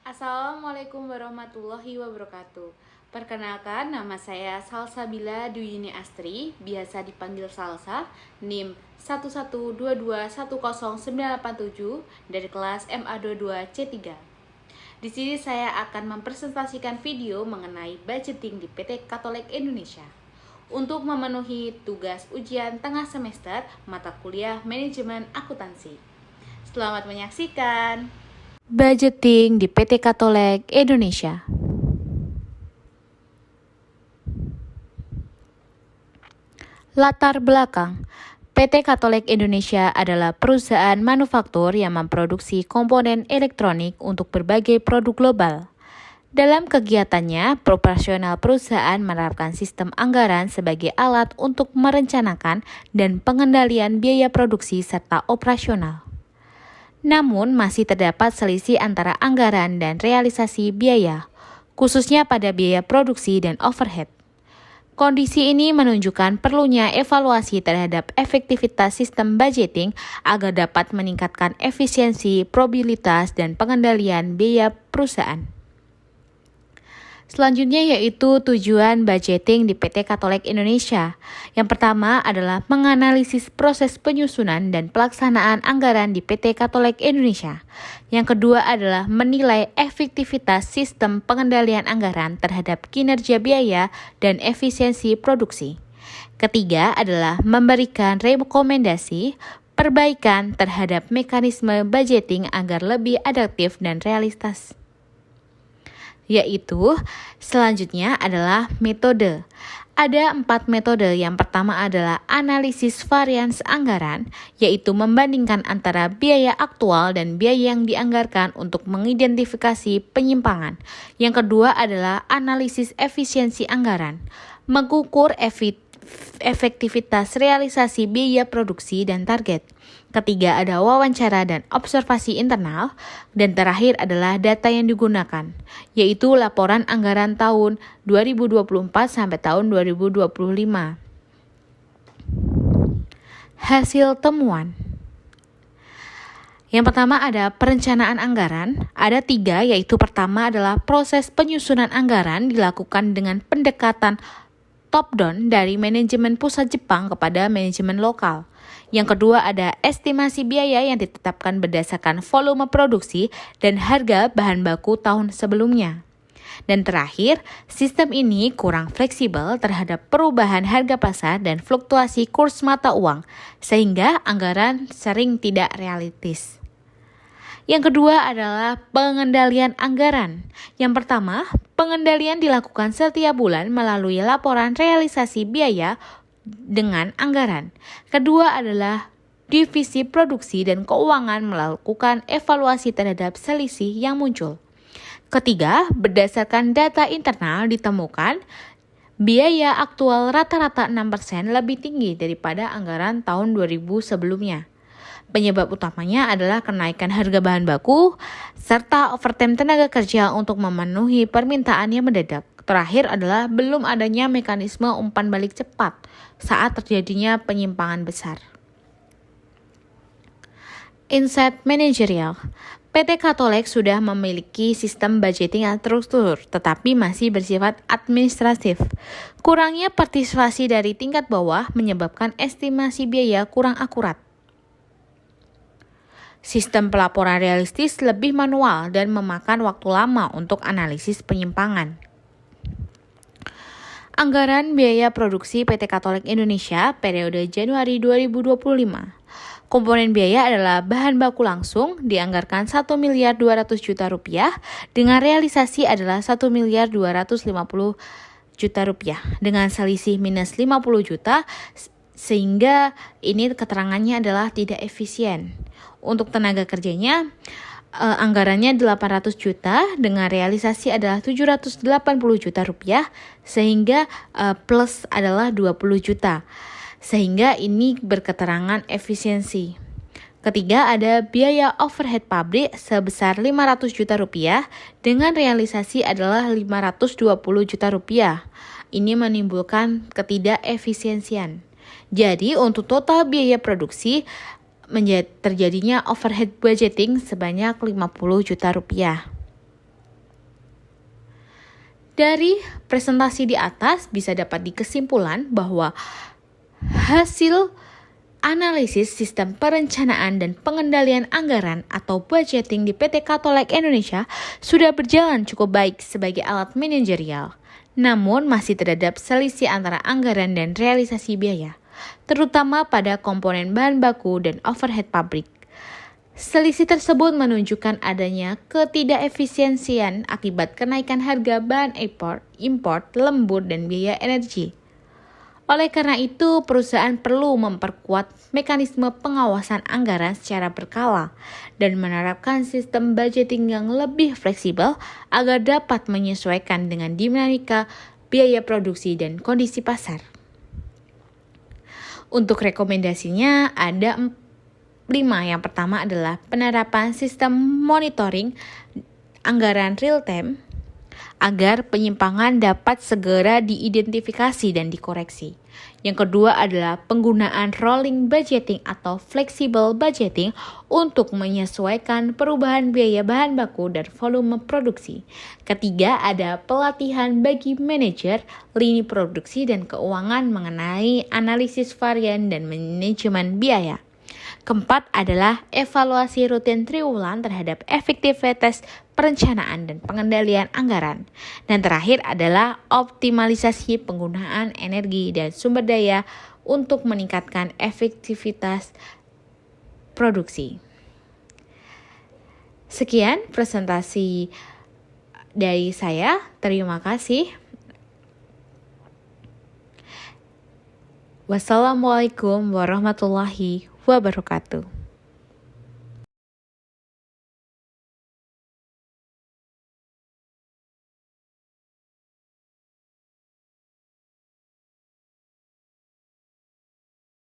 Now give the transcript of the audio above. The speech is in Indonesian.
Assalamualaikum warahmatullahi wabarakatuh. Perkenalkan, nama saya Salsabila Duyini Astri, biasa dipanggil Salsa, NIM 112210987 dari kelas MA22C3. Di sini saya akan mempresentasikan video mengenai budgeting di PT Katolik Indonesia untuk memenuhi tugas ujian tengah semester mata kuliah manajemen akuntansi. Selamat menyaksikan. Budgeting di PT Katolik Indonesia. Latar belakang, PT Katolik Indonesia adalah perusahaan manufaktur yang memproduksi komponen elektronik untuk berbagai produk global. Dalam kegiatannya, operasional perusahaan menerapkan sistem anggaran sebagai alat untuk merencanakan dan pengendalian biaya produksi serta operasional. Namun, masih terdapat selisih antara anggaran dan realisasi biaya, khususnya pada biaya produksi dan overhead. Kondisi ini menunjukkan perlunya evaluasi terhadap efektivitas sistem budgeting agar dapat meningkatkan efisiensi, probabilitas, dan pengendalian biaya perusahaan. Selanjutnya yaitu tujuan budgeting di PT Katolik Indonesia. Yang pertama adalah menganalisis proses penyusunan dan pelaksanaan anggaran di PT Katolik Indonesia. Yang kedua adalah menilai efektivitas sistem pengendalian anggaran terhadap kinerja biaya dan efisiensi produksi. Ketiga adalah memberikan rekomendasi perbaikan terhadap mekanisme budgeting agar lebih adaptif dan realistis. Yaitu selanjutnya adalah metode. Ada 4 metode. Yang pertama adalah analisis varians anggaran, yaitu membandingkan antara biaya aktual dan biaya yang dianggarkan untuk mengidentifikasi penyimpangan. Yang kedua adalah analisis efisiensi anggaran, mengukur efektivitas realisasi biaya produksi dan target. Ketiga ada wawancara dan observasi internal, dan terakhir adalah data yang digunakan, yaitu laporan anggaran tahun 2024 sampai tahun 2025. Hasil temuan. Yang pertama ada perencanaan anggaran, ada 3, yaitu pertama adalah proses penyusunan anggaran dilakukan dengan pendekatan top-down dari manajemen pusat Jepang kepada manajemen lokal. Yang kedua ada estimasi biaya yang ditetapkan berdasarkan volume produksi dan harga bahan baku tahun sebelumnya. Dan terakhir, sistem ini kurang fleksibel terhadap perubahan harga pasar dan fluktuasi kurs mata uang, sehingga anggaran sering tidak realistis. Yang kedua adalah pengendalian anggaran. Yang pertama, pengendalian dilakukan setiap bulan melalui laporan realisasi biaya dengan anggaran. Kedua adalah divisi produksi dan keuangan melakukan evaluasi terhadap selisih yang muncul. Ketiga, berdasarkan data internal ditemukan biaya aktual rata-rata 6% lebih tinggi daripada anggaran tahun 2000 sebelumnya. Penyebab utamanya adalah kenaikan harga bahan baku serta overtime tenaga kerja untuk memenuhi permintaan yang mendadak. Terakhir adalah belum adanya mekanisme umpan balik cepat saat terjadinya penyimpangan besar. Insight manajerial. PT Katolik sudah memiliki sistem budgeting yang terstruktur, tetapi masih bersifat administratif. Kurangnya partisipasi dari tingkat bawah menyebabkan estimasi biaya kurang akurat. Sistem pelaporan realistis lebih manual dan memakan waktu lama untuk analisis penyimpangan. Anggaran biaya produksi PT Katolik Indonesia periode Januari 2025. Komponen biaya adalah bahan baku langsung dianggarkan 1.200 miliar rupiah dengan realisasi adalah 1.250 miliar rupiah dengan selisih minus 50 juta sehingga ini keterangannya adalah tidak efisien. Untuk tenaga kerjanya anggarannya 800 juta dengan realisasi adalah 780 juta rupiah sehingga plus adalah 20 juta. Sehingga ini berketerangan efisiensi. Ketiga ada biaya overhead pabrik sebesar 500 juta rupiah dengan realisasi adalah 520 juta rupiah. Ini menimbulkan ketidakefisiensian. Jadi untuk total biaya produksi terjadinya overhead budgeting sebanyak 50 juta rupiah. Dari presentasi di atas bisa dapat dikesimpulan bahwa hasil analisis sistem perencanaan dan pengendalian anggaran atau budgeting di PT Katolik Indonesia sudah berjalan cukup baik sebagai alat manajerial. Namun masih terdapat selisih antara anggaran dan realisasi biaya, terutama pada komponen bahan baku dan overhead pabrik. Selisih tersebut menunjukkan adanya ketidakefisiensian akibat kenaikan harga bahan import, lembur, dan biaya energi. Oleh karena itu, perusahaan perlu memperkuat mekanisme pengawasan anggaran secara berkala dan menerapkan sistem budgeting yang lebih fleksibel agar dapat menyesuaikan dengan dinamika biaya produksi dan kondisi pasar. Untuk rekomendasinya ada 5. Yang pertama adalah penerapan sistem monitoring anggaran real time agar penyimpangan dapat segera diidentifikasi dan dikoreksi. Yang kedua adalah penggunaan rolling budgeting atau flexible budgeting untuk menyesuaikan perubahan biaya bahan baku dan volume produksi. Ketiga, ada pelatihan bagi manajer, lini produksi dan keuangan mengenai analisis varian dan manajemen biaya. Keempat adalah evaluasi rutin triwulan terhadap efektivitas perencanaan dan pengendalian anggaran. Dan terakhir adalah optimalisasi penggunaan energi dan sumber daya untuk meningkatkan efektivitas produksi. Sekian presentasi dari saya. Terima kasih. Wassalamualaikum warahmatullahi wabarakatuh.